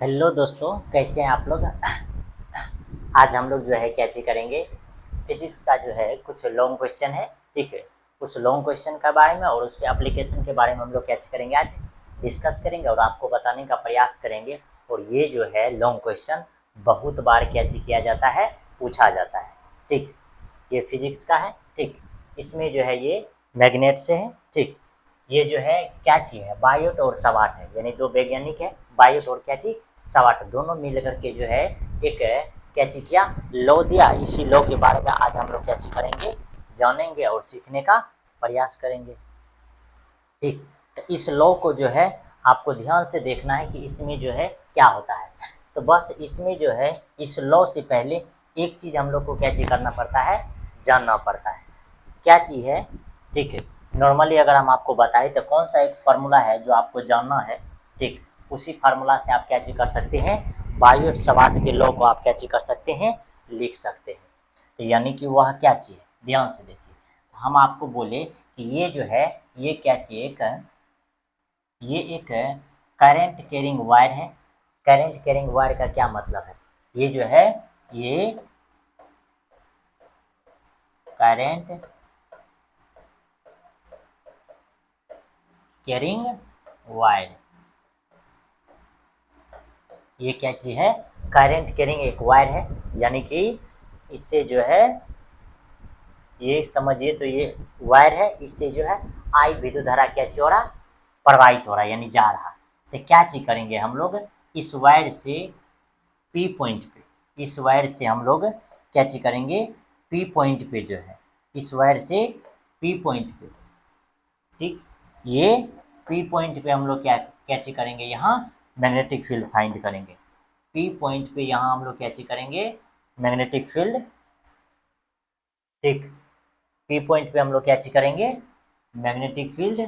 Hello दोस्तों, कैसे हैं आप लोग। आज हम लोग जो है कैची करेंगे फिजिक्स का जो है कुछ लॉन्ग क्वेश्चन है। ठीक है, उस लॉन्ग क्वेश्चन के बारे में और उसके एप्लीकेशन के बारे में हम लोग कैच करेंगे, आज डिस्कस करेंगे और आपको बताने का प्रयास करेंगे। और ये जो है लॉन्ग क्वेश्चन बहुत बार कैची किया जाता है, पूछा जाता है। ठीक, ये फिजिक्स का है। ठीक, इसमें जो है ये मैग्नेट से है। ठीक, ये जो है कैची है, बायोट और सवाट है, यानी दो वैज्ञानिक है, बायोट और कैची सवाट दोनों मिल करके जो है एक कैची किया, लॉ दिया। इसी लॉ के बारे में आज हम लोग कैची करेंगे, जानेंगे और सीखने का प्रयास करेंगे। ठीक, तो इस लॉ को जो है आपको ध्यान से देखना है कि इसमें जो है क्या होता है। तो बस इसमें जो है इस लॉ से पहले एक चीज़ हम लोग को कैची करना पड़ता है, जानना पड़ता है। क्या चीज़ है? ठीक है, नॉर्मली अगर हम आपको बताएं तो कौन सा एक फार्मूला है जो आपको जानना है। ठीक, उसी फार्मूला से आप कैची कर सकते हैं, बायोट सवाट के लॉ को आप कैची कर सकते हैं, लिख सकते हैं। तो यानी कि वह क्या चीज़ है, ध्यान से देखिए। हम आपको बोले कि ये जो है ये क्या चीज़, ये एक करंट कैरिंग वायर है। करंट कैरिंग वायर का क्या मतलब है? ये जो है ये करंट कैरिंग वायर, ये क्या चीज़ है, करंट कैरिंग एक वायर है। यानी कि इससे जो है ये समझिए, तो ये वायर है, इससे जो है आई विद्युत धारा क्या चीज हो रहा, प्रवाहित हो रहा है, यानी जा रहा। तो क्या चीज करेंगे हम लोग, इस वायर से पी पॉइंट पे, इस वायर से हम लोग क्या चीज करेंगे, पी पॉइंट पे जो है, इस वायर से पी पॉइंट पे। ठीक, ये पी पॉइंट पे हम लोग क्या क्या चीज करेंगे, यहाँ मैग्नेटिक फील्ड फाइंड करेंगे। पी पॉइंट पे यहाँ हम लोग क्या चीज करेंगे, मैग्नेटिक फील्ड। ठीक, पी पॉइंट पे हम लोग क्या चीज करेंगे, मैग्नेटिक फील्ड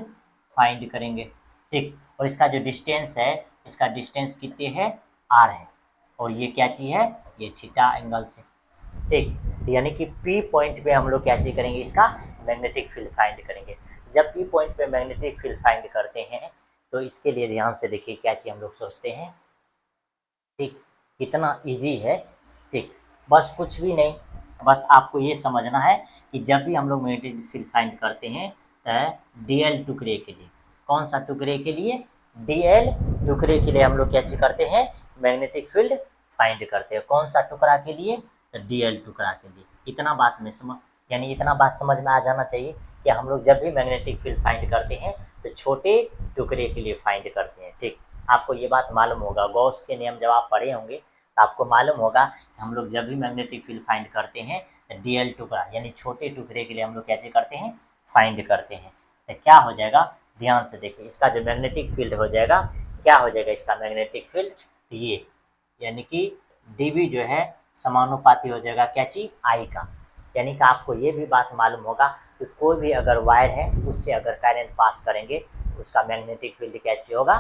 फाइंड करेंगे। ठीक, और इसका जो डिस्टेंस है, इसका डिस्टेंस कितने है, आर है। और ये क्या चीज है, ये थीटा एंगल से। ठीक, तो यानी कि पी पॉइंट पे हम लोग क्या चीज करेंगे, इसका मैग्नेटिक फील्ड फाइंड करेंगे। जब पी पॉइंट पे मैग्नेटिक फील्ड फाइंड करते हैं तो इसके लिए ध्यान से देखिए क्या चीज हम लोग सोचते हैं। ठीक, कितना इजी है। ठीक, बस कुछ भी नहीं, बस आपको ये समझना है कि जब भी हम लोग मैग्नेटिक फील्ड फाइंड करते हैं तो डीएल टुकड़े के लिए, कौन सा टुकड़े के लिए, डीएल टुकड़े के लिए हम लोग क्या चीज करते हैं, मैग्नेटिक फील्ड फाइंड करते हैं। कौन सा टुकड़ा के लिए, तो डीएल टुकड़ा के लिए। इतना बात में समझ, यानी इतना बात समझ में आ जाना चाहिए कि हम लोग जब भी मैग्नेटिक फील्ड फाइंड करते हैं तो छोटे टुकड़े के लिए फाइंड करते हैं। ठीक, आपको ये बात मालूम होगा, गॉस के नियम जब आप पढ़े होंगे तो आपको मालूम होगा कि हम लोग जब भी मैग्नेटिक फील्ड फाइंड करते हैं तो डीएल टुकड़ा यानी छोटे टुकड़े के लिए हम लोग कैसे करते हैं, फाइंड करते हैं। तो क्या हो जाएगा, ध्यान से देखिए, इसका जो मैग्नेटिक फील्ड हो जाएगा, क्या हो जाएगा इसका मैग्नेटिक फील्ड, ये यानी कि डीबी जो है समानुपाती हो जाएगा क्या चीज, आई का। यानी कि आपको ये भी बात मालूम होगा कि कोई भी अगर वायर है उससे अगर करंट पास करेंगे तो उसका मैग्नेटिक फील्ड क्या चीज होगा,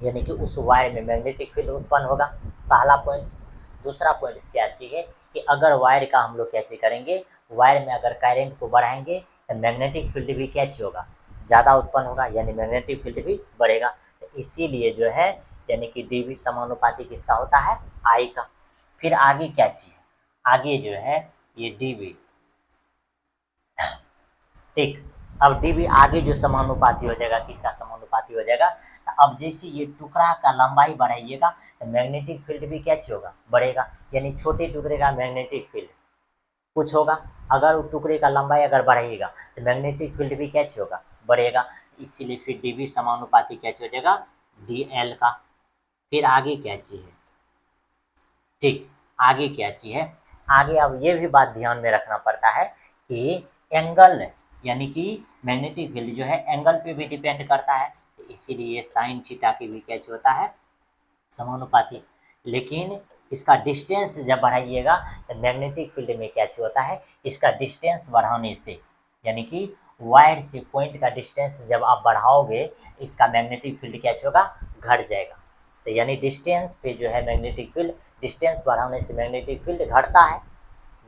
यानी कि उस वायर में मैग्नेटिक फील्ड उत्पन्न होगा। पहला पॉइंट्स। दूसरा पॉइंट्स क्या चीज़ है कि अगर वायर का हम लोग क्या चीज करेंगे, वायर में अगर करंट को बढ़ाएंगे तो मैग्नेटिक फील्ड भी क्या चीज होगा, ज़्यादा उत्पन्न होगा, यानी मैग्नेटिक फील्ड भी बढ़ेगा। तो इसीलिए जो है यानी कि डीबी समानुपाती किसका होता है, आई का। फिर आगे क्या चीज है, आगे जो है ये डीबी। ठीक, अब डी भी आगे जो समानुपाती हो जाएगा, किसका समानुपाती हो जाएगा, तो अब जैसे ये टुकड़ा का लंबाई बढ़ाइएगा तो मैग्नेटिक फील्ड भी क्या चीज होगा, बढ़ेगा। यानी छोटे टुकड़े का मैग्नेटिक फील्ड कुछ होगा, अगर वो टुकड़े का लंबाई अगर बढ़ाइएगा तो मैग्नेटिक फील्ड भी क्या चीज होगा, बढ़ेगा। इसीलिए फिर डी भी समानुपाती क्या चीज हो जाएगा, डी एल का। फिर आगे क्या चीज है, ठीक, आगे क्या चीज है, आगे अब ये भी बात ध्यान में रखना पड़ता है कि एंगल, यानी कि मैग्नेटिक फील्ड जो है एंगल पे भी डिपेंड करता है। तो इसीलिए साइन थीटा की भी क्या चीज होता है, समानुपाती। लेकिन इसका डिस्टेंस जब बढ़ाइएगा तो मैग्नेटिक फील्ड में क्या चीज होता है, इसका डिस्टेंस बढ़ाने से, यानी कि वायर से पॉइंट का डिस्टेंस जब आप बढ़ाओगे इसका मैग्नेटिक फील्ड क्या चीज होगा, घट जाएगा। तो यानी डिस्टेंस पे जो है मैग्नेटिक फील्ड, डिस्टेंस बढ़ाने से मैग्नेटिक फील्ड घटता है।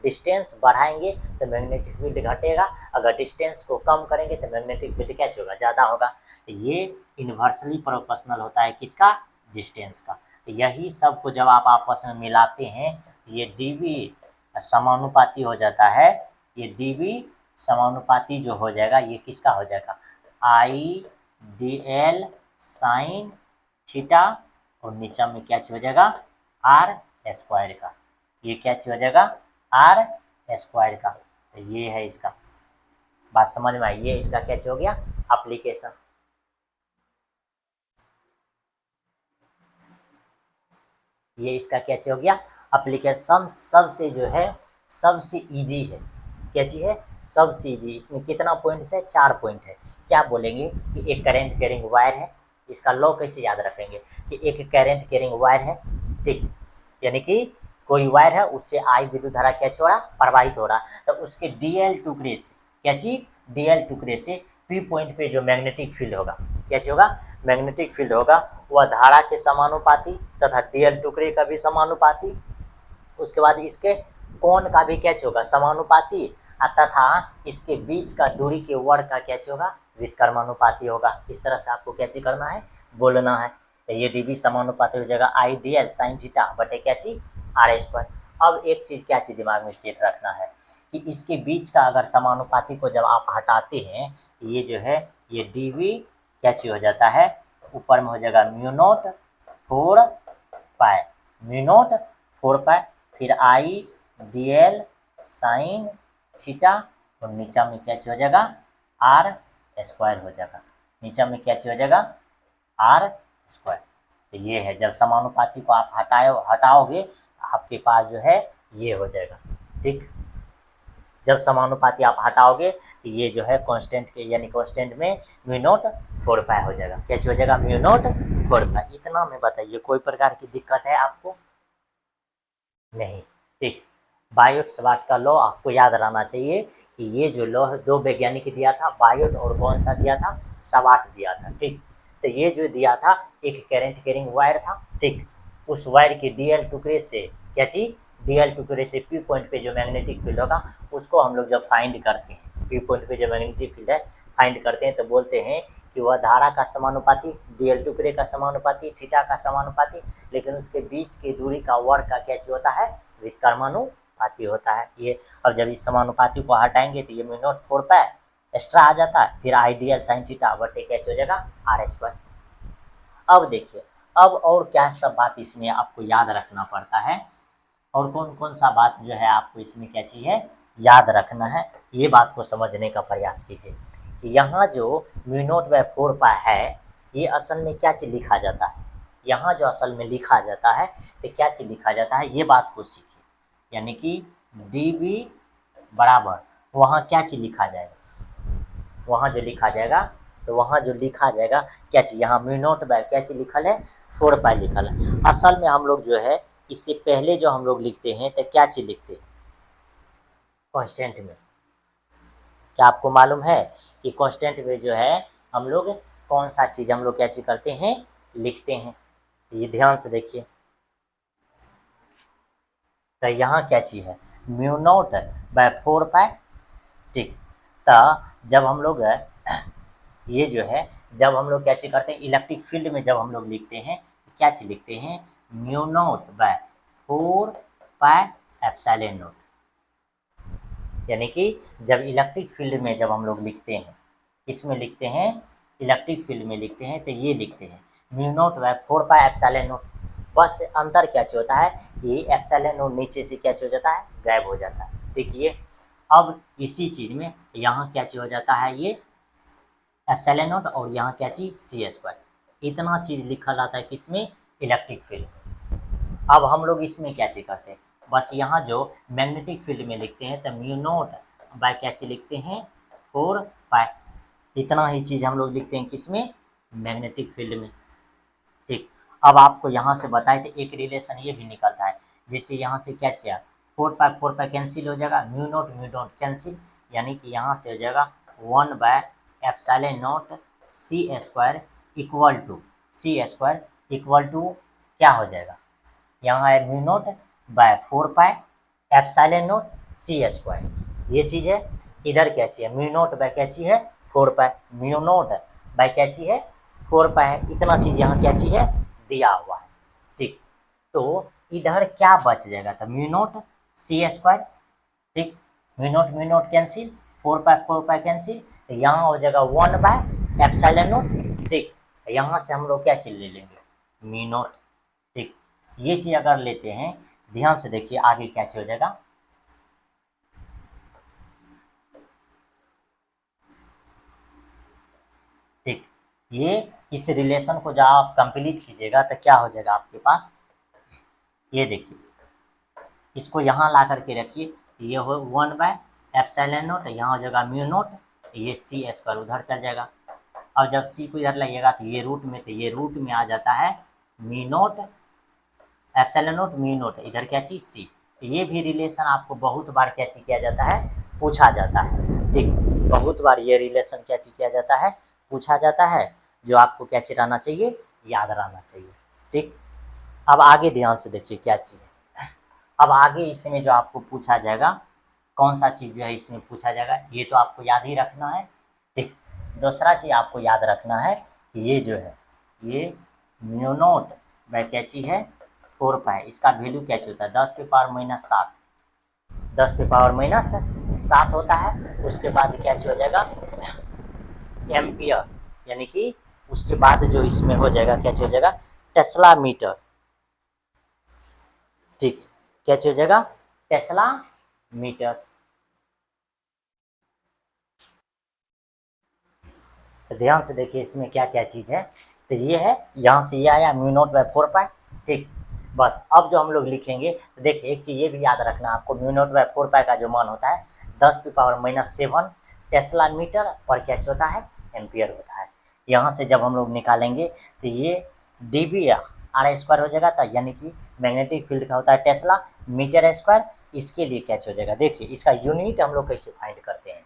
डिस्टेंस बढ़ाएंगे तो मैग्नेटिक फील्ड घटेगा, अगर डिस्टेंस को कम करेंगे तो मैग्नेटिक फील्ड क्या होगा, ज़्यादा होगा। तो ये इन्वर्सली प्रोपोर्शनल होता है किसका, डिस्टेंस का। यही सब को जब आप आपस में मिलाते हैं ये dv समानुपाती हो जाता है। ये dv समानुपाती जो हो जाएगा ये किसका हो जाएगा, I D L sine theta और नीचे में क्या चीज हो जाएगा, आर स्क्वायर का। ये क्या चीज हो जाएगा, आर स्क्वायर का। तो ये है इसका, बात समझ में आई। ये इसका क्या चीज हो गया, एप्लीकेशन। ये इसका क्या चीज हो गया, एप्लीकेशन। सबसे जो है सबसे इजी है, क्या चीज है, सबसे इजी। इसमें कितना पॉइंट्स है, 4 पॉइंट है। क्या बोलेंगे कि एक करंट कैरिंग वायर है, इसका लॉ कैसे याद रखेंगे कि एक करंट कैरिंग वायर है, ठीक, यानी कि कोई वायर है उससे आई विद्युत धारा क्या छोड़ा, प्रवाहित हो रहा, तो उसके डीएल टुकड़े से क्या चीज, डीएल टुकड़े से पी पॉइंट पे जो मैग्नेटिक फील्ड होगा, क्या चीज होगा, मैग्नेटिक फील्ड होगा, वह धारा के समानुपाती तथा डीएल टुकड़े का भी समानुपाती, उसके बाद इसके कोण का भी क्या होगा, समानुपाती, तथा इसके बीच का दूरी के वर्ग का क्या होगा, व्युत्क्रमानुपाती होगा। इस तरह से आपको क्या चीज करना है, बोलना है। तो ये डीबी समानुपाती हो जाएगा I D L sine theta बटे क्या चीज, आर स्क्वायर। अब एक चीज क्या चीज दिमाग में सेट रखना है कि इसके बीच का अगर समानुपाती को जब आप हटाते हैं, ये जो है ये डीवी क्या चीज हो जाता है, ऊपर में हो जाएगा mu naught 4 pi, mu naught 4 पाई, फिर आई डी एल साइन थीटा और नीचा में क्या चीज हो जाएगा, आर स्क्वायर हो जाएगा। नीचा में क्या चीज हो जाएगा, आर स्क्वायर। तो ये है, जब समानुपाती को आप हटाओगे तो आपके पास जो है ये हो जाएगा, ठीक। जब समानुपाती आप हटाओगे तो ये जो है कांस्टेंट के, यानी कांस्टेंट में म्यू नॉट 4 पाई हो जाएगा। क्या हो जाएगा, म्यू नॉट 4 पाई। इतना में बताइए कोई प्रकार की दिक्कत है आपको, नहीं, ठीक। बायोट सवाट का लॉ आपको याद रहना चाहिए कि ये जो लॉ दो वैज्ञानिक दिया था, बायोट और कौन सा दिया था, सवाट दिया था, ठीक। तो ये जो दिया था एक करंट कैरिंग वायर था, ठीक। उस वायर के डीएल टुकड़े से क्या चीज, डीएल टुकड़े से पी पॉइंट पे जो मैग्नेटिक फील्ड होगा उसको हम लोग जब फाइंड करते हैं, पी पॉइंट पे जो मैग्नेटिक फील्ड है फाइंड करते हैं तो बोलते हैं कि वह धारा का समानुपाती, डीएल टुकड़े का समानुपाती, थीटा का समानुपाती, लेकिन उसके बीच की दूरी का वर्ग का क्या चीज होता है, व्युत्क्रमानुपाती होता है ये। अब जब इस समानुपाती को हटाएंगे तो ये म्यू नॉट 4 पाई एक्स्ट्रा आ जाता है, फिर आइडियल साइन थीटा बटे क्या हो जाएगा, आर स्क्वायर। अब देखिए, अब और क्या सब बात इसमें आपको याद रखना पड़ता है, और कौन कौन सा बात जो है आपको इसमें क्या चाहिए, याद रखना है। ये बात को समझने का प्रयास कीजिए कि यहाँ जो म्यू नॉट बाय 4 पाई है, ये असल में क्या चीज़ लिखा जाता है, यहाँ जो असल में लिखा जाता है तो क्या चीज़ लिखा जाता है, ये बात को सीखिए। यानी कि डी बी बराबर वहाँ क्या चीज़ लिखा जाएगा, वहाँ जो लिखा जाएगा, तो वहाँ जो लिखा जाएगा क्या चीज़, यहाँ म्यू नॉट बाय क्या चीज़ लिखल है, 4 पाई लिखल है। असल में हम लोग जो है इससे पहले जो हम लोग लिखते हैं तो क्या चीज़ लिखते हैं, कांस्टेंट में। क्या आपको मालूम है कि कांस्टेंट में जो है हम लोग कौन सा चीज़ हम लोग क्या चीज़ करते हैं, लिखते हैं। ये ध्यान से देखिए, तो यहाँ क्या चीज़ है, म्यू नॉट बाय 4 पाई, ठीक। तो जब हम लोग ये जो है, जब हम लोग क्या चीज़ करते हैं, इलेक्ट्रिक फील्ड में जब हम लोग लिखते हैं तो क्या चीज़ लिखते हैं, mu naught by 4 pi epsilon naught. यानी कि जब इलेक्ट्रिक फील्ड में जब हम लोग लिखते हैं, किसमें लिखते हैं, इलेक्ट्रिक फील्ड में लिखते हैं तो ये लिखते हैं mu naught by 4 pi epsilon naught. बस अंतर क्या होता है कि एप्सिलॉन नॉट नीचे से क्या हो जाता है, गायब हो जाता है, ठीक। ये अब इसी चीज़ में यहाँ क्या हो जाता है, ये एप्सिलॉन नॉट और यहाँ क्या चीज़, सी स्क्वायर। इतना चीज़ लिखा जाता है किसमें, इलेक्ट्रिक फील्ड। अब हम लोग इसमें क्या चीज़ करते हैं, बस यहाँ जो मैग्नेटिक फील्ड में लिखते हैं तो म्यू नॉट बाय क्या चीज़ लिखते हैं, 4 पाई। इतना ही चीज़ हम लोग लिखते हैं किसमें, मैग्नेटिक फील्ड में, ठीक। अब आपको यहाँ से बताए तो एक रिलेशन ये भी निकलता है, जैसे यहाँ से क्या चाहिए, 4 पाई कैंसिल हो जाएगा, म्यू नॉट कैंसिल, यानी कि यहाँ से हो जाएगा 1 by epsilon naught C square equal to, C square equal to क्या हो जाएगा, यहाँ है mu naught by 4 pi epsilon naught C square. ये चीज़ है, इधर क्या चाहिए, म्यू नॉट बाय क्या चीज़ है, 4 पाई, म्यू नॉट बाय क्या चीज़ है, 4 पाई है। इतना चीज़ यहाँ क्या चीज़ है, दिया हुआ है। ठीक, तो इधर क्या बच जाएगा, तो म्यू नोट सी स्क्वायर। ठीक, mu naught cancel, 4 pi cancel, तो यहाँ हो जाएगा 1/एप्सिलॉन नोट। ठीक, यहाँ से हम लोग क्या चीज ले लेंगे, म्यू नोट। ठीक, ये चीज अगर लेते हैं, ध्यान से देखिए आगे क्या चीज हो जाएगा, ठीक, ये इस रिलेशन को जब आप कंप्लीट कीजिएगा तो क्या हो जाएगा आपके पास, ये देखिए, इसको यहाँ ला करके रखिए, ये हो 1/एप्सिलॉन नोट, यहाँ हो जाएगा म्यू नोट, ये सी स्क्वायर उधर चल जाएगा। अब जब सी को इधर लाइएगा तो ये रूट में, तो ये रूट में आ जाता है mu naught epsilon note mu naught, इधर क्या चीज सी। ये भी रिलेशन आपको बहुत बार क्या चीज किया जाता है, पूछा जाता है। ठीक, बहुत बार ये रिलेशन क्या चीज किया जाता है, पूछा जाता है, जो आपको क्या चीज रहना चाहिए, याद रहना चाहिए। ठीक, अब आगे ध्यान से देखिए क्या चीज है, अब आगे इसमें जो आपको पूछा जाएगा, कौन सा चीज जो है इसमें पूछा जाएगा, ये तो आपको याद ही रखना है। ठीक, दूसरा चीज आपको याद रखना है कि ये जो है, ये म्यू नोट बाय क्या चीज है, 4 पाई, इसका वैल्यू क्या होता है, 10⁻⁻7, 10⁻⁻7 होता है। उसके बाद क्या हो जाएगा, एम्पियर, यानी कि उसके बाद जो इसमें हो जाएगा क्या हो जाएगा, टेस्ला मीटर। ठीक, क्या हो जाएगा, टेस्ला मीटर। तो ध्यान से देखिए इसमें क्या क्या चीज़ है, तो ये है, यहाँ से ये आया म्यू नोट बाय 4 पाई। ठीक, बस अब जो हम लोग लिखेंगे, तो देखिए एक चीज़ ये भी याद रखना आपको, म्यू नोट बाय 4 पाई का जो मान होता है 10⁻⁻7 टेस्ला मीटर पर क्या होता है, एम्पियर होता है। यहाँ से जब हम लोग निकालेंगे तो ये dB या आर स्क्वायर हो जाएगा, तो यानी कि मैग्नेटिक फील्ड का होता है टेस्ला मीटर स्क्वायर। इसके लिए क्या हो जाएगा, देखिए इसका यूनिट हम लोग कैसे फाइंड करते हैं।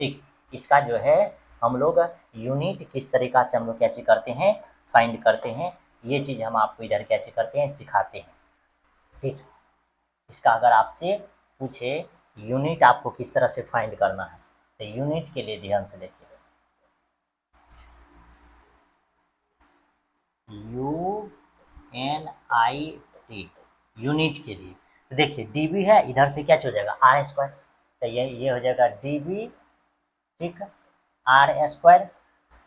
ठीक, इसका जो है हम लोग यूनिट किस तरीका से हम लोग क्या चीज करते हैं, फाइंड करते हैं, ये चीज़ हम आपको इधर क्या चीज करते हैं, सिखाते हैं। ठीक, इसका अगर आपसे पूछे यूनिट आपको किस तरह से फाइंड करना है, तो यूनिट के लिए ध्यान से देखिए, UNIT, यूनिट के लिए। तो देखिए dB है, इधर से क्या हो जाएगा, आर स्क्वायर, तो ये हो जाएगा dB। ठीक, आर स्क्वायर।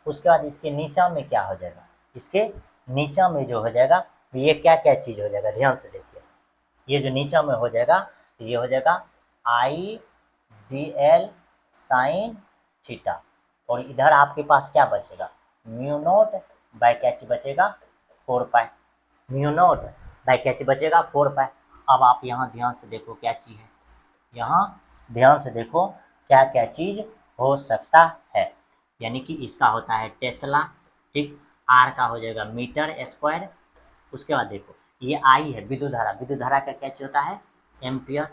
उसके बाद इसके नीचा में क्या हो जाएगा, इसके नीचा में जो हो जाएगा, ये क्या क्या चीज़ हो जाएगा, ध्यान से देखिए, ये जो नीचा में हो जाएगा, ये हो जाएगा IDL साइन थीटा, और इधर आपके पास क्या बचेगा, म्यू नोट बाय क्या चीज बचेगा, 4 पाई, म्यू नोट बाय क्या चीज बचेगा, 4 पाई। अब आप यहाँ ध्यान से देखो क्या चीज़ है, यहाँ ध्यान से देखो क्या क्या चीज़ हो सकता है, यानी कि इसका होता है टेस्ला। ठीक, आर का हो जाएगा मीटर स्क्वायर। उसके बाद देखो ये आई है विद्युत धारा का क्या चीज होता है, एम्पियर।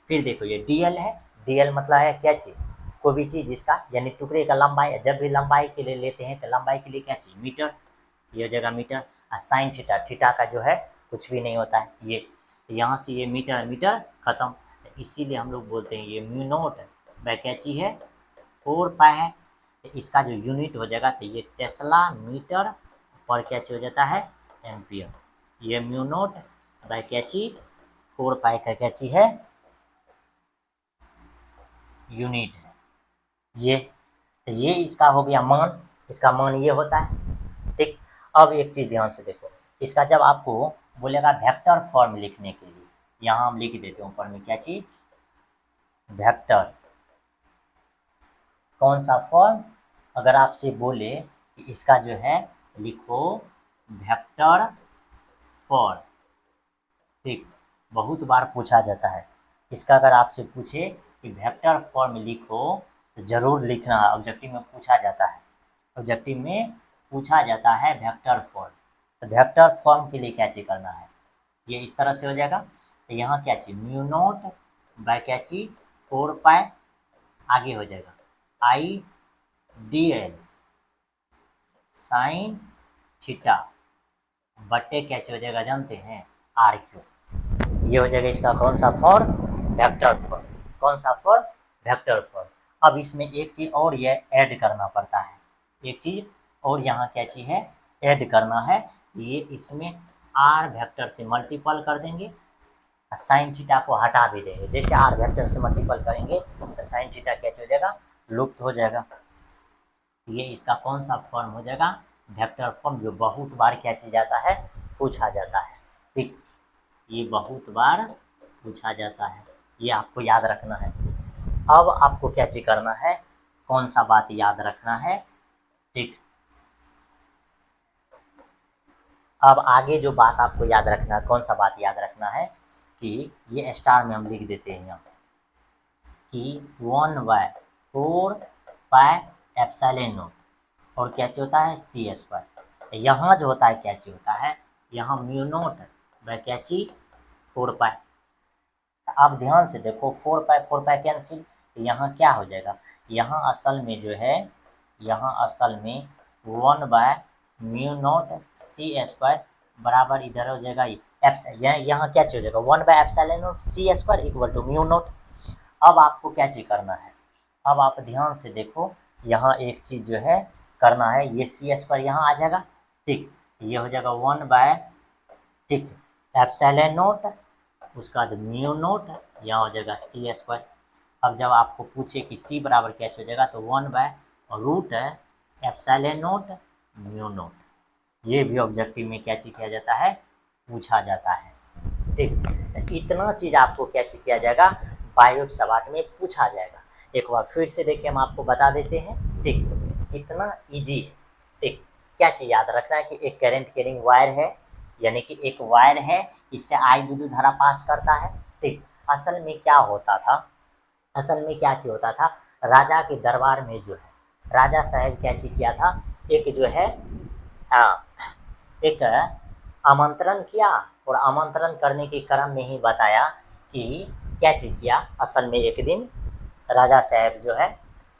फिर देखो ये डीएल है, डीएल मतलब है क्या चीज, कोई भी चीज जिसका यानी टुकड़े का लंबाई, जब भी लंबाई के लिए लेते हैं तो लंबाई के लिए क्या चीज, मीटर, ये हो जाएगा मीटर। और साइन थीटा, थीटा का जो है कुछ भी नहीं होता है ये, तो यहाँ से ये मीटर मीटर खत्म, तो इसीलिए हम लोग बोलते हैं ये म्यू नोट बाय क्या चीज है, 4 पाई है। तो इसका जो यूनिट हो जाएगा, तो ये टेस्ला मीटर पर क्या चीज हो जाता है, एम्पियर। ये म्यू नोट बाय क्या चीज, 4 पाई का क्या चीज है, यूनिट है ये। तो ये इसका हो गया मान, इसका मान ये होता है। ठीक, अब एक चीज ध्यान से देखो, इसका जब आपको बोलेगा वेक्टर फॉर्म लिखने के लिए, यहाँ हम लिख देते हैं ऊपर में क्या चीज, वेक्टर, कौन सा फॉर्म, अगर आपसे बोले कि इसका जो है लिखो वेक्टर फॉर्म। ठीक, बहुत बार पूछा जाता है इसका, अगर आपसे पूछे कि वेक्टर फॉर्म लिखो तो जरूर लिखना है, ऑब्जेक्टिव में पूछा जाता है, ऑब्जेक्टिव में पूछा जाता है वेक्टर फॉर्म। तो वेक्टर फॉर्म के लिए क्या चीज करना है, ये इस तरह से हो जाएगा, तो यहाँ क्या चीज, म्यू नोट बाय क्या चीज, 4 पाई, आगे हो जाएगा IDL साइन थीटा बट्टे क्या चीज हो जाएगा, जानते हैं, RQ। ये हो जाएगा इसका कौन सा फॉर्म, वेक्टर फॉर्म, कौन सा फॉर्म, वेक्टर फॉर्म। अब इसमें एक चीज और ये ऐड करना पड़ता है, एक चीज और यहाँ क्या चीज है, ऐड करना है, ये इसमें आर वेक्टर से मल्टीपल कर देंगे, साइन थीटा को हटा भी देंगे। जैसे आर वेक्टर से मल्टीपल करेंगे तो साइन थीटा क्या हो जाएगा, लुप्त हो जाएगा। ये इसका कौन सा फॉर्म हो जाएगा, वेक्टर फॉर्म, जो बहुत बार क्या चीज जाता है, पूछा जाता है। ठीक, ये बहुत बार पूछा जाता है, ये आपको याद रखना है। अब आपको क्या चीज करना है, कौन सा बात याद रखना है। ठीक, अब आगे जो बात आपको याद रखना है, कौन सा बात याद रखना है कि ये स्टार में हम लिख देते हैं यहाँ कि 1/4 पाई और क्या चीज होता है, सी स्क्वायर। यहाँ जो होता है क्या चीज होता है, यहाँ म्यू नोट बाय क्या चीज 4 पाई। अब ध्यान से देखो, 4 पाई कैंसिल, तो यहाँ क्या हो जाएगा, यहाँ असल में जो है, यहाँ असल में 1/म्यू नोट सी स्क्वायर बराबर इधर हो जाएगा यहाँ क्या चीज हो जाएगा, 1/एप्सिलॉन C square equal to mu naught. अब आपको क्या चीज करना है, अब आप ध्यान से देखो, यहाँ एक चीज जो है करना है, ये सी स्क्वायर यहाँ आ जाएगा। ठीक, ये हो जाएगा 1 बाय, ठीक, एप्सिलॉन नोट, उसके बाद म्यू नोट, यहाँ हो जाएगा सी स्क्वायर। अब जब आपको पूछे कि सी बराबर क्या हो जाएगा, तो 1/√एप्सिलॉन नोट म्यू नोट। ये भी ऑब्जेक्टिव में क्या चीज किया जाता है, पूछा जाता है। ठीक, तो इतना चीज आपको क्या चीज किया जाएगा, बायोट सवाल में पूछा जाएगा। एक बार फिर से देखिए, हम आपको बता देते हैं। ठीक, कितना इजी है। ठीक, क्या चीज याद रखना है कि एक करंट कैरिंग वायर है, यानी कि एक वायर है, इससे आई विद्युत धारा पास करता है। ठीक, असल में क्या होता था, असल में क्या चीज होता था, राजा के दरबार में जो है, राजा साहब क्या चीज किया था, एक जो है, हाँ, एक आमंत्रण किया, और आमंत्रण करने के क्रम में ही बताया कि क्या चीज किया। असल में एक दिन राजा साहब जो है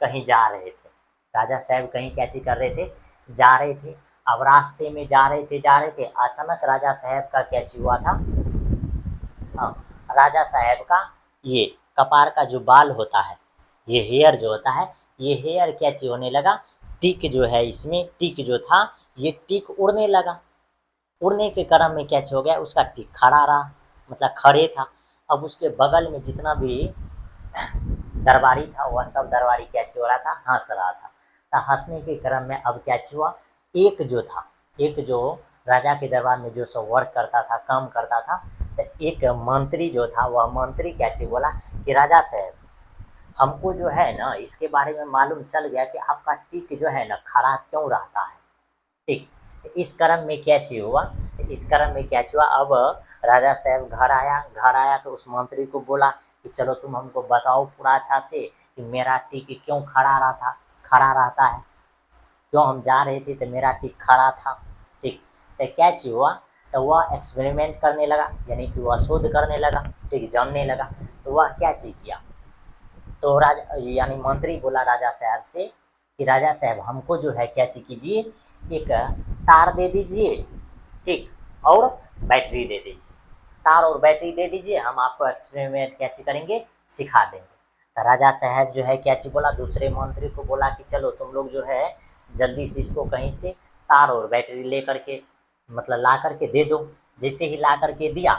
कहीं जा रहे थे, राजा साहब कहीं क्या चीज कर रहे थे, जा रहे थे। अब रास्ते में जा रहे थे, अचानक राजा साहब का क्या चीज हुआ था, हाँ, राजा साहब का ये कपार का जो बाल होता है, ये हेयर जो होता है, ये हेयर क्या चीज होने लगा, टिक जो है, इसमें टिक जो था, ये टिक उड़ने लगा। उड़ने के क्रम में क्या हो गया, उसका टिक खड़ा रहा, मतलब खड़े था। अब उसके बगल में जितना भी दरबारी था, वह सब दरबारी क्या हो रहा था, हंस रहा था। तो हंसने के क्रम में अब क्या हुआ, एक जो था, एक जो राजा के दरबार में जो सब वर्क करता था, काम करता था, तो एक मंत्री जो था, वह मंत्री क्या बोला कि राजा साहब, हमको जो है ना इसके बारे में मालूम चल गया कि आपका टिक जो है ना खड़ा क्यों रहता है। ठीक, इस क्रम में क्या चीज हुआ, इस क्रम में क्या हुआ, अब राजा साहब घर आया तो उस मंत्री को बोला कि चलो तुम हमको बताओ पूरा अच्छा से कि मेरा टिक क्यों खड़ा रहता है, क्यों हम जा रहे थे तो मेरा टिक खड़ा था। ठीक, तो क्या चीज हुआ, तो वह एक्सपेरिमेंट करने लगा, यानी कि वह शोध करने लगा, ठीक, जानने लगा। तो वह क्या चीज किया, तो राजा यानी मंत्री बोला राजा साहब से कि राजा साहब हमको जो है क्या चीज कीजिए, एक तार दे दीजिए, ठीक, और बैटरी दे दीजिए, तार और बैटरी दे दीजिए, हम आपको एक्सपेरिमेंट क्या चीज करेंगे, सिखा देंगे। तो राजा साहब जो है क्या चीज बोला, दूसरे मंत्री को बोला कि चलो तुम लोग जो है जल्दी से इसको कहीं से तार और बैटरी ले करके, मतलब ला करके दे दो। जैसे ही ला करके दिया,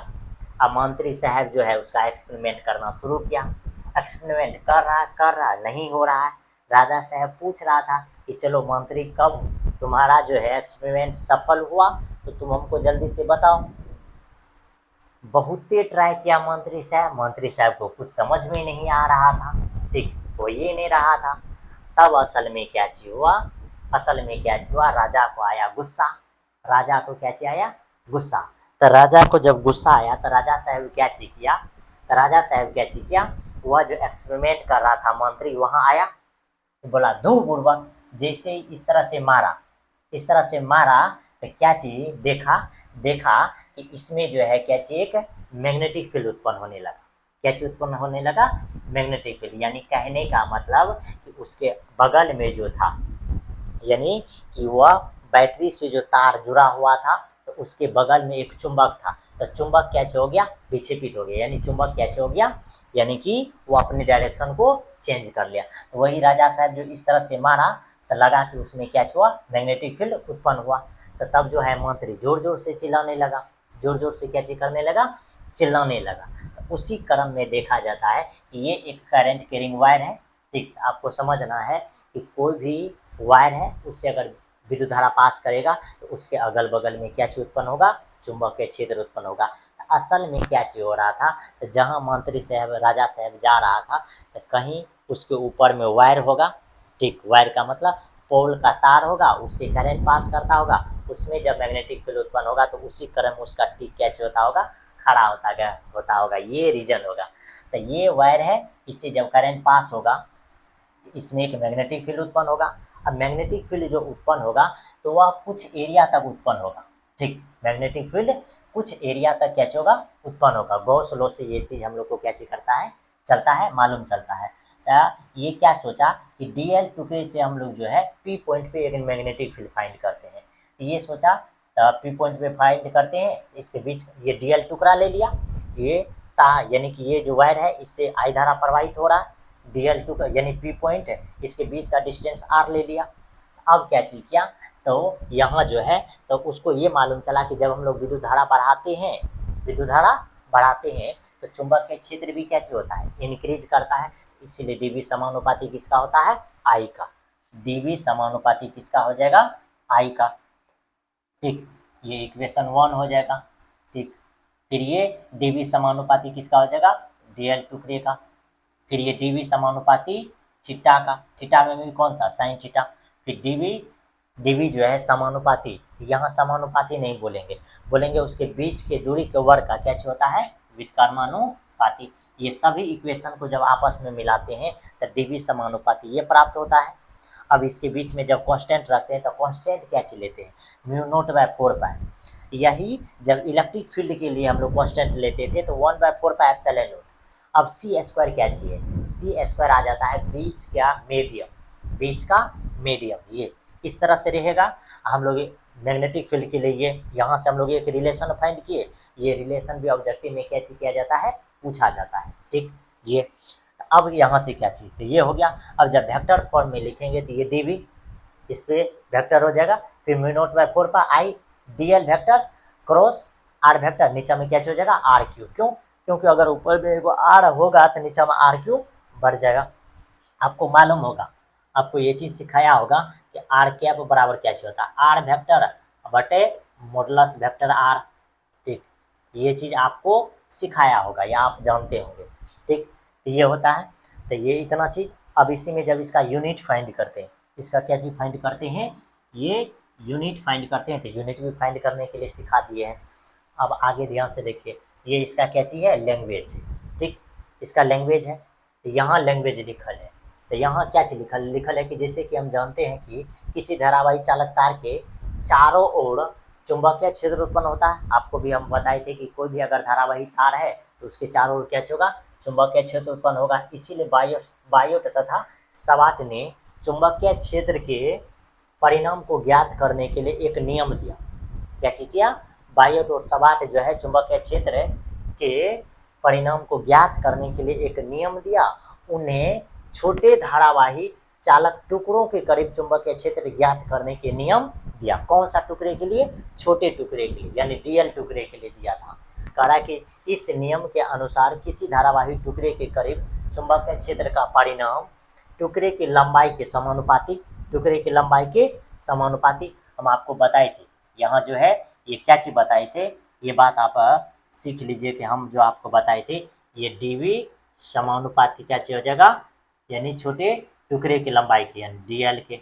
अब मंत्री साहब जो है उसका एक्सपेरिमेंट करना शुरू किया। एक्सपेरिमेंट कर रहा नहीं हो रहा है। राजा साहब पूछ रहा था कि चलो मंत्री, कब तुम्हारा जो है एक्सपेरिमेंट सफल हुआ तो तुम हमको जल्दी से बताओ। बहुते ट्राई किया मंत्री साहब को कुछ समझ में नहीं आ रहा था। ठीक, हो ये नहीं रहा था। तब असल में क्या चीज हुआ, असल में क्या चीज हुआ, राजा को आया गुस्सा, राजा को क्या चीज आया, गुस्सा। तो राजा को जब गुस्सा आया तो राजा साहब क्या चीज किया, तो राजा साहब क्या चीज किया, वह जो एक्सपेरिमेंट कर रहा था मंत्री वहां आया, बोला धू बुड़बक, जैसे ही इस तरह से मारा, इस तरह से मारा, तो क्या चीज देखा, देखा कि इसमें जो है क्या चीज, एक मैग्नेटिक फील्ड उत्पन्न होने लगा। क्या चीज उत्पन्न होने लगा, मैग्नेटिक फील्ड। यानी कहने का मतलब कि उसके बगल में जो था, यानी कि वह बैटरी से जो तार जुड़ा हुआ था, तो उसके बगल में एक चुंबक था। तो चुंबक क्या हो गया, विक्षेपित हो गया, यानी चुंबक क्या हो गया, यानी कि वो अपने डायरेक्शन को चेंज कर लिया। तो वही राजा साहब जो इस तरह से मारा, तो लगा कि उसमें क्या हुआ, मैग्नेटिक फील्ड उत्पन्न हुआ। तो तब जो है मंत्री जोर जोर से चिल्लाने लगा। जोर जोर से क्या चीज करने लगा, चिल्लाने लगा। तो उसी क्रम में देखा जाता है कि ये एक करंट कैरिंग वायर है। ठीक, आपको समझना है कि कोई भी वायर है उससे अगर विद्युत धारा पास करेगा तो उसके अगल बगल में क्या चीज उत्पन्न होगा, चुंबकीय क्षेत्र उत्पन्न होगा। तो असल में क्या चीज हो रहा था, तो जहाँ मंत्री साहब राजा साहब जा रहा था तो कहीं उसके ऊपर में वायर होगा। ठीक, वायर का मतलब पोल का तार होगा, उससे करंट पास करता होगा, उसमें जब मैग्नेटिक फील्ड उत्पन्न होगा तो उसी क्रम उसका टिक कैच होता होगा, खड़ा होता होगा, ये रीजन होगा। तो ये वायर है, इससे जब करंट पास होगा इसमें एक मैग्नेटिक फील्ड उत्पन्न होगा। अब मैग्नेटिक फील्ड जो उत्पन्न होगा तो वह कुछ एरिया तक उत्पन्न होगा। ठीक, मैग्नेटिक फील्ड कुछ एरिया तक क्या होगा, उत्पन्न होगा। गॉस लॉ से ये चीज हम लोग को क्या चीज करता है, चलता है, मालूम चलता है। ये क्या सोचा कि डीएल टुकड़े से हम लोग जो है पी पॉइंट पे एक मैग्नेटिक फील्ड फाइंड करते हैं। ये सोचा पी पॉइंट पे फाइंड करते हैं, इसके बीच ये डीएल टुकड़ा ले लिया, ये तार यानी कि ये जो वायर है इससे आई धारा प्रवाहित हो रहा है, डीएल टू का यानी पी पॉइंट है, इसके बीच का डिस्टेंस आर ले लिया। अब क्या चीज किया, तो यहाँ जो है तो उसको ये मालूम चला कि जब हम लोग विद्युत धारा बढ़ाते हैं, विद्युत धारा बढ़ाते हैं तो चुंबकीय क्षेत्र भी क्या चीज होता है, इंक्रीज करता है। इसीलिए डीबी समानुपाती किसका होता है, आई का। डीबी समानुपाती किसका हो जाएगा, आई का। ठीक, ये इक्वेशन 1 हो जाएगा। ठीक, फिर ये डीबी समानुपाती किसका हो जाएगा, डीएल टुकड़े का। फिर ये डीबी समानुपाती थीटा का, थीटा में भी कौन सा, साइन थीटा। फिर डीबी, डीबी जो है समानुपाती, यहाँ समानुपाती नहीं बोलेंगे, बोलेंगे उसके बीच के दूरी के वर्ग का क्या चीज होता है, व्युत्क्रमानुपाती। ये सभी इक्वेशन को जब आपस में मिलाते हैं तो डीबी समानुपाती ये प्राप्त होता है। अब इसके बीच में जब कांस्टेंट रखते हैं तो कांस्टेंट क्या चीज लेते हैं, म्यू नोट बाय 4 पाई। यही जब इलेक्ट्रिक फील्ड के लिए हम लोग कांस्टेंट लेते थे तो 1/4 पाई एप्सिलॉन नॉट। अब सी स्क्वायर क्या चाहिए, सी स्क्वायर आ जाता है बीच क्या, मीडियम, बीच का मीडियम। ये इस तरह से रहेगा। हम लोग मैग्नेटिक फील्ड के लिए ये यहाँ से हम लोग एक रिलेशन फाइंड किए, ये रिलेशन भी ऑब्जेक्टिव में क्या चीज किया जाता है, पूछा जाता है। ठीक, ये अब यहाँ से क्या चीज, तो ये हो गया। अब जब वेक्टर फॉर्म में लिखेंगे तो ये डीवी इस पे वेक्टर हो जाएगा, फिर mu naught by 4 pi I DL vector cross R vector, नीचे में क्या हो जाएगा, आर क्यू। क्यों, क्योंकि अगर ऊपर में एगो आर होगा तो नीचे में आर क्यू बढ़ जाएगा। आपको मालूम होगा, आपको ये चीज सिखाया होगा कि आर कैप बराबर क्या चीज होता है, आर वेक्टर बटे मॉडुलस वेक्टर आर। ठीक, ये चीज आपको सिखाया होगा या आप जानते होंगे। ठीक, ये होता है। तो ये इतना चीज। अब इसी में जब इसका यूनिट फाइंड करते हैं, इसका क्या चीज फाइंड करते हैं, ये यूनिट फाइंड करते हैं, तो यूनिट भी फाइंड करने के लिए सिखा दिए हैं। अब आगे ध्यान से देखिए, ये इसका क्या चीज है, लैंग्वेज। ठीक, इसका लैंग्वेज है, तो यहाँ लैंग्वेज लिखल है। तो यहाँ क्या चीज लिखल लिखल है कि जैसे कि हम जानते हैं कि किसी धारावाही चालक तार के चारों ओर चुंबकीय क्षेत्र उत्पन्न होता है। आपको भी हम बताए थे कि कोई भी अगर धारावाही तार है तो उसके चारों ओर क्या होगा, चुंबकीय क्षेत्र उत्पन्न होगा। इसीलिए बायोट तथा सवाट ने चुंबकीय क्षेत्र के परिणाम को ज्ञात करने के लिए एक नियम दिया। क्या चीज किया, बायोट और सवाट जो है चुंबकीय क्षेत्र के परिणाम को ज्ञात करने के लिए एक नियम दिया। उन्हें छोटे धारावाही चालक टुकड़ों के करीब चुंबकीय क्षेत्र ज्ञात करने के नियम दिया। कौन सा टुकड़े के लिए, छोटे टुकड़े के लिए, यानी डीएल टुकड़े के लिए दिया था। कह रहा है कि इस नियम के अनुसार किसी धारावाही टुकड़े के करीब चुंबकीय क्षेत्र का परिणाम टुकड़े की लंबाई के समानुपाती, टुकड़े की लंबाई के समानुपाती हम आपको बताए थे। यहाँ जो है ये क्या चीज बताए थे, ये बात आप सीख लीजिए कि हम जो आपको बताए थे ये डीवी समानुपाती क्या चीज हो जाएगा, यानी छोटे टुकड़े की लंबाई के, यानी डीएल के।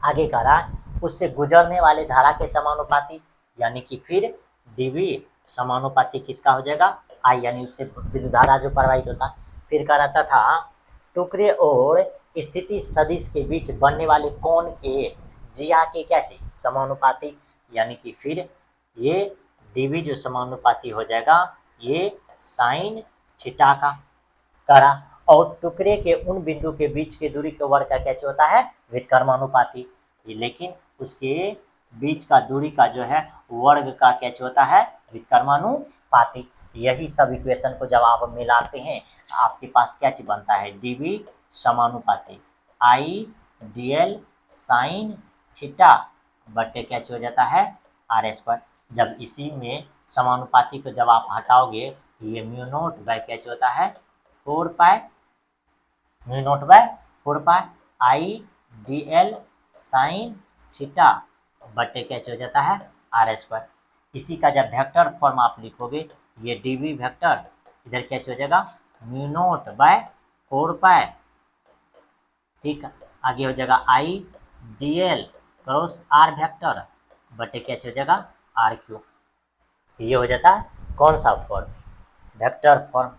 आगे कह रहा उससे गुजरने वाले धारा के समानुपाती, यानी कि फिर डीवी समानुपाती किसका हो जाएगा, आई, यानी उससे विद्युत धारा जो प्रवाहित होता है। फिर कह रहा था टुकड़े और स्थिति सदिश के बीच बनने वाले कोण के जिया के क्या चाहिए, समानुपाती, यानी कि फिर ये डीवी जो समानुपाती हो जाएगा ये साइन थीटा का करा। और टुकड़े के उन बिंदु के बीच के दूरी के वर्ग का क्या होता है, व्युत्क्रमानुपाती। लेकिन उसके बीच का दूरी का जो है वर्ग का क्या होता है, व्युत्क्रमानुपाती। यही सब इक्वेशन को जब आप मिलाते हैं आपके पास क्या चीज बनता है, डीवी समानुपाती आई डीएल साइन थीटा बटे क्या हो जाता है, आर स्क्वायर। जब इसी में समानुपाती को जब आप हटाओगे ये म्यू नोट बाय क्या होता है 4 pi mu naught by 4 pi I D L sine theta बटे क्या हो जाता है आर स्क्वायर। इसी का जब वेक्टर फॉर्म आप लिखोगे ये डी वी वेक्टर इधर क्या हो जाएगा म्यू नोट बाय 4 पाई, ठीक, आगे हो जाएगा I D L cross R vector बटे क्या हो जाएगा आर क्यू। ये हो जाता है कौन सा फॉर्म वेक्टर फॉर्म,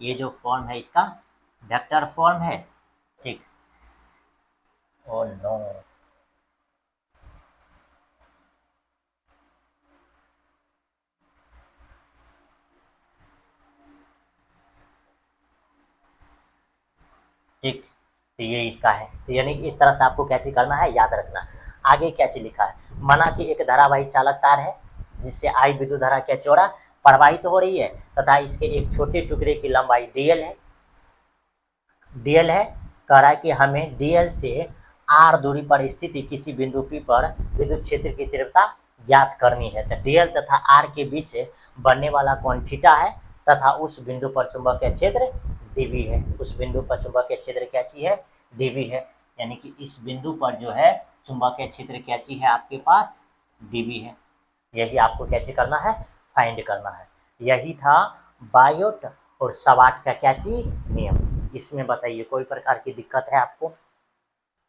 ये जो फॉर्म है इसका वेक्टर फॉर्म है, ठीक। ओ नो ठीक, तो ये इसका है, तो यानी कि इस तरह से आपको क्या चीज करना है याद रखना। आगे क्या चीज लिखा है, माना कि एक धारावाही चालक तार है जिससे आई विद्युत धारा क्या चौड़ा प्रवाहित तो हो रही है तथा इसके एक छोटे टुकड़े की लंबाई डीएल है, डीएल है, कह रहा है कि हमें डीएल से आर दूरी पर स्थित किसी बिंदु पी पर विद्युत क्षेत्र की तीव्रता ज्ञात करनी है। तो डीएल तथा आर के बीच बनने वाला कोण थीटा है तथा उस बिंदु पर चुंबकीय क्षेत्र डीबी है, उस बिंदु पर चुंबकीय क्षेत्र क्या चीज है डीबी है, यानी कि इस बिंदु पर जो है चुंबकीय क्षेत्र क्या चीज है आपके पास डीबी है। यही आपको क्या चीज करना है फाइंड करना है। यही था बायोट और सवाट का क्या चीज नियम। इसमें बताइए कोई प्रकार की दिक्कत है आपको,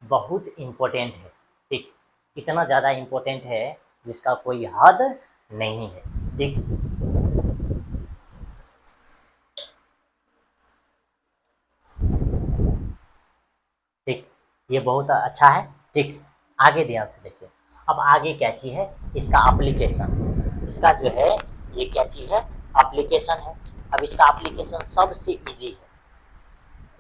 बहुत इम्पोर्टेंट है, ठीक, इतना ज़्यादा इम्पोर्टेंट है जिसका कोई हद नहीं है, ठीक। ठीक, ये बहुत अच्छा है, ठीक। आगे ध्यान से देखिए, अब आगे क्या चीज है इसका एप्लीकेशन, इसका जो है ये क्या चीज है एप्लीकेशन है। अब इसका एप्लीकेशन सबसे इजी है,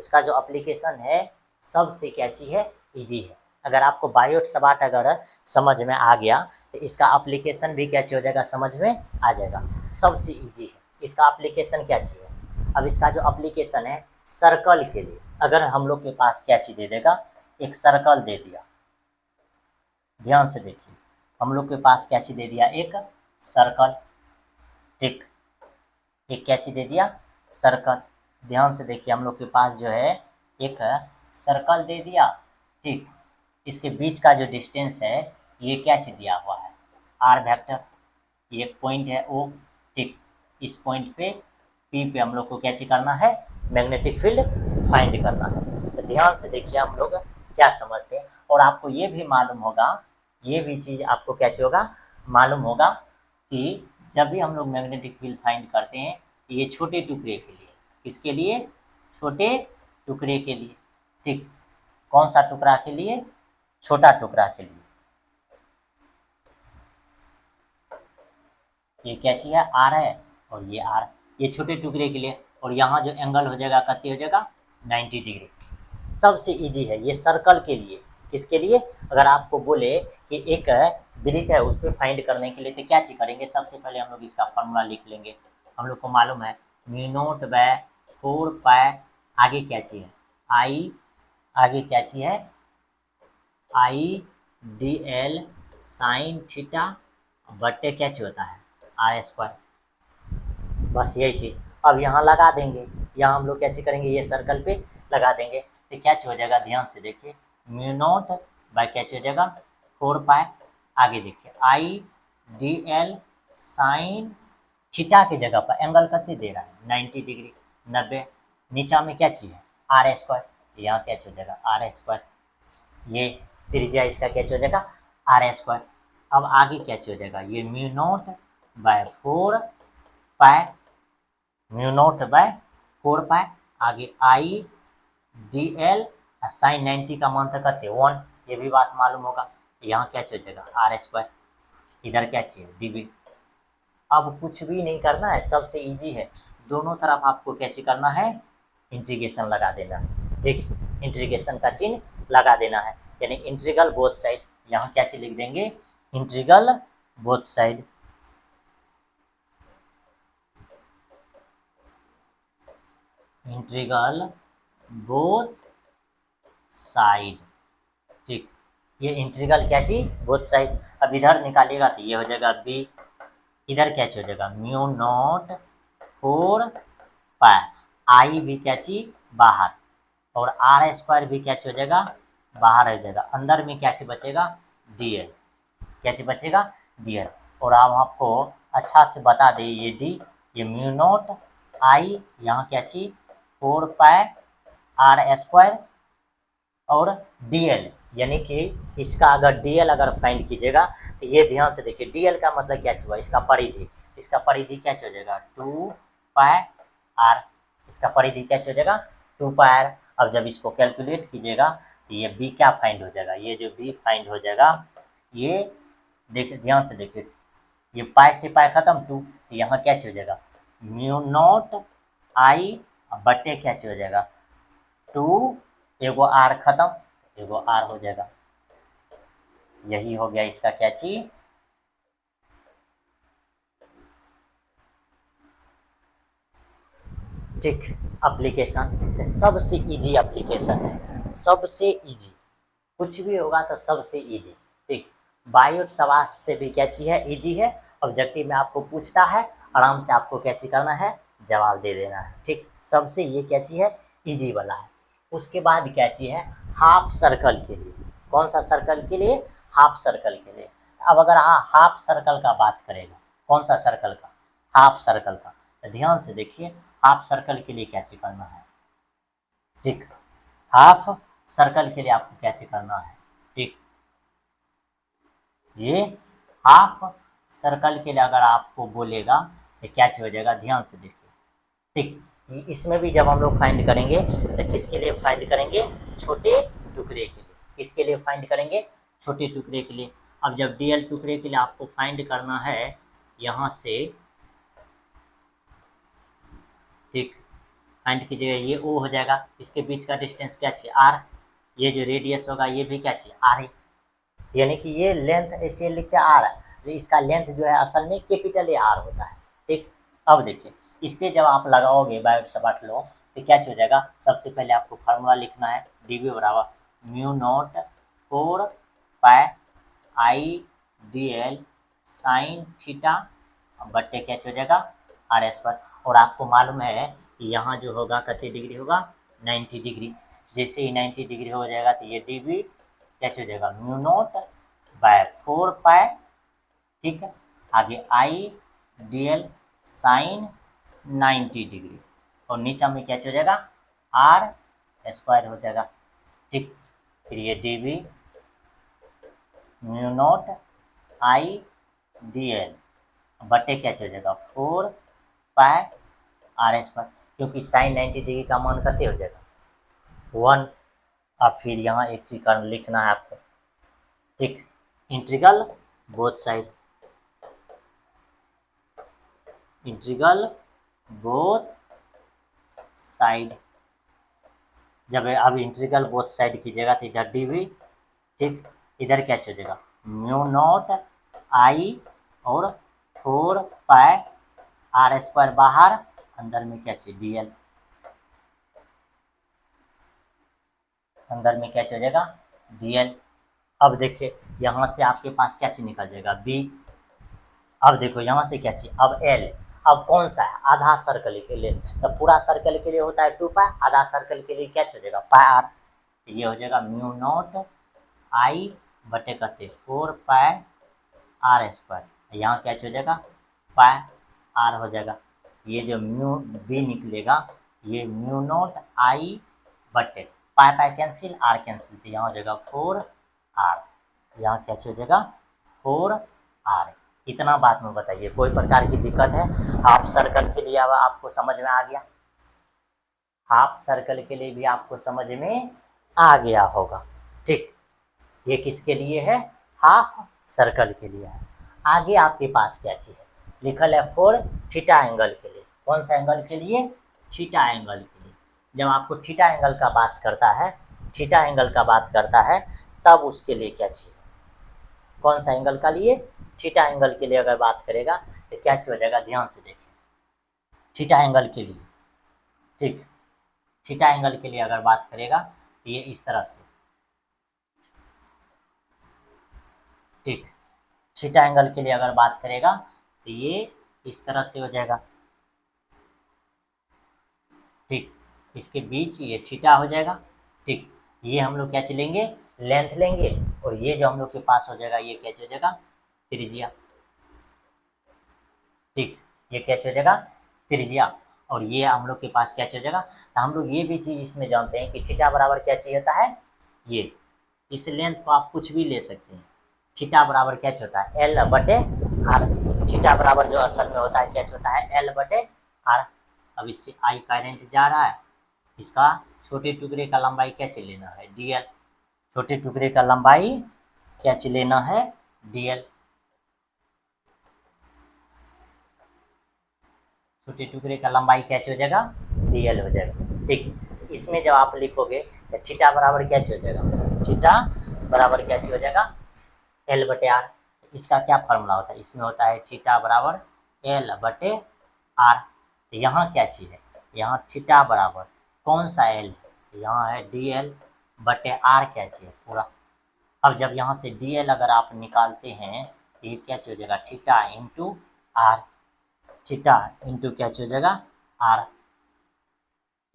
इसका जो एप्लीकेशन है सबसे क्या चीज है इजी है। अगर आपको बायोट सवाट अगर समझ में आ गया तो इसका एप्लीकेशन भी क्या चीज हो जाएगा समझ में आ जाएगा, सबसे इजी है। इसका एप्लीकेशन क्या चीज है, अब इसका जो एप्लीकेशन है सर्कल के लिए, अगर हम लोग के पास क्या चीज दे देगा एक सर्कल दे दिया, ध्यान से देखिए हम लोग के पास क्या चीज दे दिया एक सर्कल, ठीक, एक क्या चीज दे दिया सर्कल। ध्यान से देखिए हम लोग के पास जो है एक सर्कल दे दिया, ठीक, इसके बीच का जो डिस्टेंस है ये क्या चीज दिया हुआ है आर वेक्टर, ये एक पॉइंट है ओ, ठीक, इस पॉइंट पे पी पे हम लोग को क्या चीज करना है मैग्नेटिक फील्ड फाइंड करना है। तो ध्यान से देखिए हम लोग क्या समझते हैं, और आपको ये भी मालूम होगा, ये भी चीज़ आपको क्या चीज होगा मालूम होगा कि जब भी हम लोग मैग्नेटिक फील्ड फाइंड करते हैं ये छोटे टुकड़े के लिए, किसके लिए छोटे टुकड़े के लिए, ठीक, कौन सा टुकड़ा के लिए छोटा टुकड़ा के लिए, ये क्या चीज है आर है और ये आर, ये छोटे टुकड़े के लिए, और यहाँ जो एंगल हो जाएगा कितनी हो जाएगा 90 डिग्री। सबसे इजी है ये सर्कल के लिए, किसके लिए अगर आपको बोले कि एक वृत्त है उस पर फाइंड करने के लिए तो क्या चीज करेंगे, सबसे पहले हम लोग इसका फॉर्मूला लिख लेंगे। हम लोग को मालूम है म्यू नोट बाय 4 पाई, आगे क्या चीज है आई, आगे क्या चीज है आई डी एल साइन थीटा बट्टे क्या चीज होता है आर स्क्वायर, बस यही चीज। अब यहाँ लगा देंगे, यहाँ हम लोग क्या चीज करेंगे ये सर्कल पे लगा देंगे तो क्या चीज हो जाएगा ध्यान से देखिए म्यू नॉट बाय क्या चीज हो जाएगा 4 पाई, आगे देखिए आई डी एल साइन थीटा की जगह पर एंगल कितने दे रहा है 90 डिग्री 90, नीचा में क्या चीज है आर स्क्वायर, यहाँ क्या चीज हो जाएगा आर स्क्वायर, ये त्रिज्या इसका क्या चीज हो जाएगा आर स्क्वायर। अब आगे क्या चीज हो जाएगा ये mu naught by 4 pi, mu naught by 4 पाई, आगे आई डी एल साइन 90 का मान था करते 1, ये भी बात मालूम होगा, यहाँ क्या चीज हो जाएगा आर स्क्वायर, इधर क्या चाहिए डीबी। अब कुछ भी नहीं करना है, सबसे इजी है, दोनों तरफ आपको क्या चीज करना है इंटीग्रेशन लगा देना है, ठीक, इंटीग्रेशन का चिन्ह लगा देना है, यानी इंटीग्रल बोथ साइड, यहाँ क्या चीज लिख देंगे integral both side, integral both side, ठीक, ये इंटीग्रल क्या चीज बोथ साइड। अब इधर निकालिएगा तो ये हो जाएगा बी, इधर क्या चीज हो जाएगा म्यू नॉट 4 पाई, आई भी क्या चीज बाहर, और आर स्क्वायर भी क्या चीज हो जाएगा बाहर हो जाएगा, अंदर में क्या चीज बचेगा डीएल, क्या चीज बचेगा डीएल। और अब आपको अच्छा से बता दे ये डी, ये म्यू नॉट आई, यहाँ क्या चीज 4 पाई आर स्क्वायर और डीएल, यानी कि इसका अगर डीएल अगर फाइंड कीजिएगा तो ये ध्यान से देखिए डीएल का मतलब क्या हुआ, इसका परिधि, इसका परिधि क्या हो जाएगा 2 पाई आर, इसका परिधि क्या हो जाएगा 2 पाई आर। अब जब इसको कैलकुलेट कीजिएगा तो ये बी क्या फाइंड हो जाएगा, ये जो बी फाइंड हो जाएगा, ये देखिए ध्यान से देखिए, ये पाई से पाई खत्म 2, यहाँ क्या हो जाएगा म्यू नॉट आई बटे क्या हो जाएगा 2, एगो आर खत्म, एगो आर हो जाएगा, यही हो गया इसका क्या चीज ठीक एप्लीकेशन, सबसे इजी एप्लीकेशन है, सबसे इजी, कुछ भी होगा तो सबसे इजी। ठीक, बायो सवाल से भी क्या चीज है इजी है, ऑब्जेक्टिव में आपको पूछता है आराम से आपको क्या चीज करना है जवाब दे देना है। ठीक, सबसे ये क्या चीज है इजी वाला है। उसके बाद क्या चीज है हाफ सर्कल के लिए, कौन सा सर्कल के लिए हाफ सर्कल के लिए। अब अगर हाफ सर्कल का बात करेगा, कौन सा सर्कल का हाफ सर्कल का, तो ध्यान से देखिए हाफ सर्कल के लिए क्या चीज करना है। ठीक, हाफ सर्कल के लिए आपको क्या चीज करना है। ठीक, ये हाफ सर्कल के लिए अगर आपको बोलेगा तो क्या चीज हो जाएगा, ध्यान से देखिए। ठीक, इसमें भी जब हम लोग फाइंड करेंगे तो किसके लिए फाइंड करेंगे छोटे टुकड़े के लिए, किसके लिए फाइंड करेंगे छोटे टुकड़े के लिए। अब जब डीएल टुकड़े के लिए आपको फाइंड करना है यहाँ से, ठीक फाइंड कीजिएगा, ये ओ हो जाएगा, इसके बीच का डिस्टेंस क्या चाहिए आर, ये जो रेडियस होगा ये भी क्या चाहिए आर है, यानी कि ये लेंथ ऐसे लिखते हैं आर, इसका लेंथ जो है असल में कैपिटल ए आर होता है। ठीक, अब देखिए इस पे जब आप लगाओगे बायो सबाट लो तो क्या हो जाएगा, सबसे पहले आपको फार्मूला लिखना है डी बी बराबर mu naught 4 pi I D L sine theta बट्टे क्या हो जाएगा आर स्क्वायर। और आपको मालूम है कि यहाँ जो होगा कितनी डिग्री होगा 90 डिग्री, जैसे ही 90 डिग्री हो जाएगा तो ये डी बी क्या हो जाएगा म्यू नॉट बाय 4 पाई, ठीक है, आगे आई डी एल साइन 90 डिग्री, और नीचे में क्या हो जाएगा आर स्क्वायर हो जाएगा। ठीक, फिर ये D B mu naught I D L बटे क्या हो जाएगा 4 पाई आर स्क्वायर, क्योंकि साइन 90 डिग्री का मान कितने हो जाएगा 1। अब फिर यहाँ एक चीज का लिखना है आपको, ठीक, integral both side, integral both side, जब अब इंटीग्रल बोथ साइड कीजिएगा तो इधर डी वी, ठीक, इधर क्या हो जाएगा म्यू नॉट आई और 4 पाई आर स्क्वायर बाहर, अंदर में क्या चाहिए डी एल, अंदर में क्या हो जाएगा डी एल। अब देखिए यहाँ से आपके पास क्या चीज निकल जाएगा बी, अब देखो यहाँ से क्या चाहिए अब एल, अब कौन सा है आधा सर्कल के लिए, तो पूरा सर्कल के लिए होता है 2 पाई, आधा सर्कल के लिए क्या हो जाएगा पाई आर, ये हो जाएगा म्यू नॉट आई बटे कहते 4 पाई आर स्क्वायर, यहाँ क्या हो जाएगा पाई आर हो जाएगा, ये जो म्यू बी निकलेगा ये म्यू नॉट आई बटे पाई पाई कैंसिल आर कैंसिल, तो यहाँ हो जाएगा 4 आर, यहाँ क्या हो जाएगा 4 आर। इतना बात में बताइए कोई प्रकार की दिक्कत है, हाफ सर्कल के लिए अब आपको समझ में आ गया, हाफ सर्कल के लिए भी आपको समझ में आ गया होगा। ठीक, ये किसके लिए है हाफ सर्कल के लिए है। आगे आपके पास क्या चीज है लिखल है फॉर थीटा एंगल के लिए, कौन सा एंगल के लिए थीटा एंगल के लिए। जब आपको थीटा एंगल का बात करता है, थीटा एंगल का बात करता है तब उसके लिए क्या चीज है, कौन सा एंगल का लिए थीटा एंगल के लिए अगर बात करेगा तो क्या चीज हो जाएगा, ध्यान से देखिए थीटा एंगल के लिए। ठीक, थीटा एंगल के लिए अगर बात करेगा तो ये इस तरह से, ठीक, थीटा एंगल के लिए अगर बात करेगा तो ये इस तरह से हो जाएगा, ठीक। इसके बीच ये थीटा हो जाएगा, ठीक। ये हम लोग क्या चलेंगे, लेंथ लेंगे, और ये जो हम लोग के पास हो जाएगा ये क्या हो जाएगा, त्रिज्या, ठीक। ये क्या हो जाएगा, त्रिज्या, और ये हम लोग के पास क्या हो जाएगा। तो हम लोग ये भी चीज़ इसमें जानते हैं कि थीटा बराबर क्या चाहिए होता है, ये इस लेंथ को आप कुछ भी ले सकते हैं। थीटा बराबर क्या होता है, एल बटे आर। थीटा बराबर जो असल में होता है क्या होता है, एल बटे आर। अब इससे आई करंट जा रहा है, इसका छोटे टुकड़े का लंबाई क्या लेना है, डीएल। छोटे टुकड़े का लंबाई क्या लेना है, डीएल। छोटे टुकड़े का लंबाई क्या हो जाएगा, डीएल हो जाएगा, ठीक। इसमें जब आप लिखोगे तो थीटा बराबर क्या हो जाएगा, थीटा बराबर क्या हो जाएगा, एल बटे आर। इसका क्या फॉर्मूला होता है, इसमें होता है थीटा बराबर एल बटे आर। तो यहाँ क्या चीज़ है, यहाँ थीटा बराबर कौन सा एल है, यहाँ है डी एल बटे आर क्या चाहिए पूरा। अब जब यहाँ से डी एल अगर आप निकालते हैं तो ये क्या हो जाएगा, theta into R. Theta into क्या हो जाएगा, आर।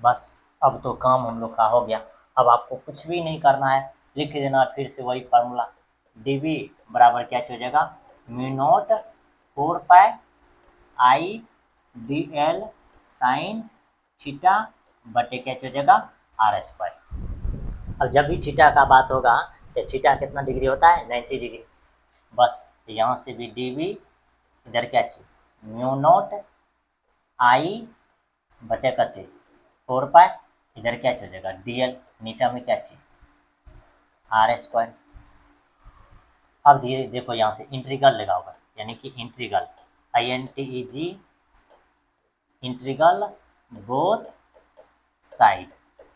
बस अब तो काम हम लोग का हो गया। अब आपको कुछ भी नहीं करना है, लिख देना फिर से वही फार्मूला, डी वी बराबर क्या हो जाएगा, mu naught 4 pi I D L sine theta बटे क्या हो जाएगा, आर स्क्वायर। अब जब भी थीटा का बात होगा तो थीटा कितना डिग्री होता है, 90 डिग्री। बस यहाँ से भी डी वी इधर क्या चाहिए, म्यू नॉट आई बटे कते 4 पाई, इधर क्या हो जाएगा डी एल, नीचे में क्या चाहिए, आर स्क्वायर। अब धीरे देखो यहाँ से इंटीग्रल लगा होगा, यानी कि integral I N T E G, integral both side.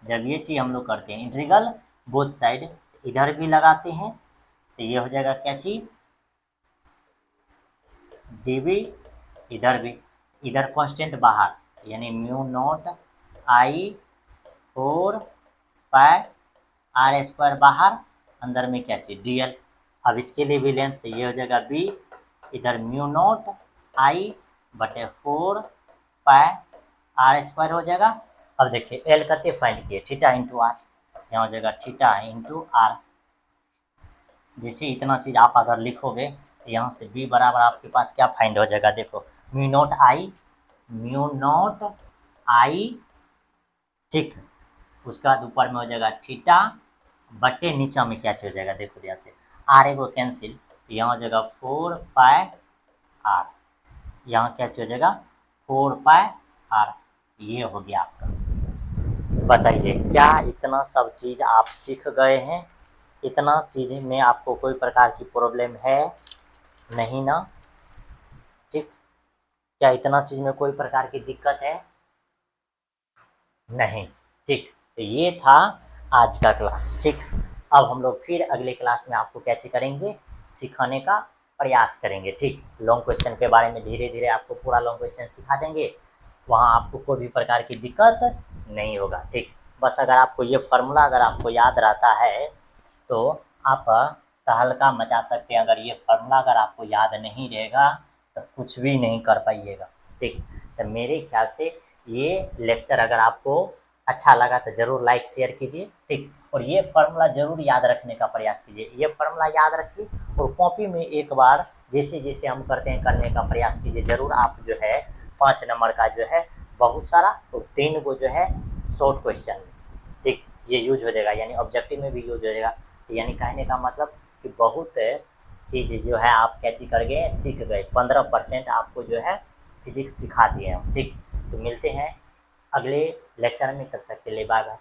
जब ये चीज़ हम लोग करते हैं इंटीग्रल बोथ साइड, इधर भी लगाते हैं तो ये हो जाएगा क्या चीज़, डी बी, इधर भी, इधर कांस्टेंट बाहर यानी mu naught I 4 pi R square बाहर, अंदर में क्या चाहिए, डी एल। अब इसके लिए भी लेंथ तो ये हो जाएगा बी, इधर म्यू नॉट आई बटे 4 पाई आर स्क्वायर हो जाएगा। अब देखिए एल कते फाइंड किए, थीटा इंटू आर, यहाँ हो जाएगा थीटा इंटू आर। जैसे इतना चीज़ आप अगर लिखोगे तो यहाँ से बी बराबर आपके पास क्या फाइंड हो जाएगा, देखो म्यू नॉट आई, म्यू नॉट आई, ठीक। उसके बाद ऊपर में हो जाएगा थीटा बटे नीचे में क्या हो जाएगा, देखो ध्यान से आर एगो कैंसिल, यहाँ हो जाएगा 4 पाई आर, यहाँ क्या हो जाएगा 4 पाई आर। ये हो गया आपका। बताइए क्या इतना सब चीज़ आप सीख गए हैं, इतना चीज़ में आपको कोई प्रकार की प्रॉब्लम है नहीं ना, ठीक। क्या इतना चीज़ में कोई प्रकार की दिक्कत है, नहीं, ठीक। तो ये था आज का क्लास, ठीक। अब हम लोग फिर अगले क्लास में आपको क्या करेंगे, सिखाने का प्रयास करेंगे, ठीक। लॉन्ग क्वेश्चन के बारे में धीरे धीरे आपको पूरा लॉन्ग क्वेश्चन सिखा देंगे, वहाँ आपको कोई भी प्रकार की दिक्कत नहीं होगा, ठीक। बस अगर आपको ये फार्मूला अगर आपको याद रहता है तो आप तहलका मचा सकते हैं। अगर ये फार्मूला अगर आपको याद नहीं रहेगा तो कुछ भी नहीं कर पाइएगा, ठीक। तो मेरे ख्याल से ये लेक्चर अगर आपको अच्छा लगा तो ज़रूर लाइक शेयर कीजिए, ठीक। और ये फार्मूला ज़रूर याद रखने का प्रयास कीजिए, ये फार्मूला याद रखिए और कॉपी में एक बार जैसे जैसे हम करते हैं करने का प्रयास कीजिए। ज़रूर आप जो है 5 नंबर का जो है बहुत सारा और 3 को जो है शॉर्ट क्वेश्चन, ठीक, ये यूज हो जाएगा, यानी ऑब्जेक्टिव में भी यूज हो जाएगा। यानी कहने का मतलब कि बहुत चीज़ जो है आप क्या चीज़ कर गए, सीख गए। 15% आपको जो है फिजिक्स सिखा दिए हम, ठीक। तो मिलते हैं अगले लेक्चर में, तब तक के लिए बाय बाय।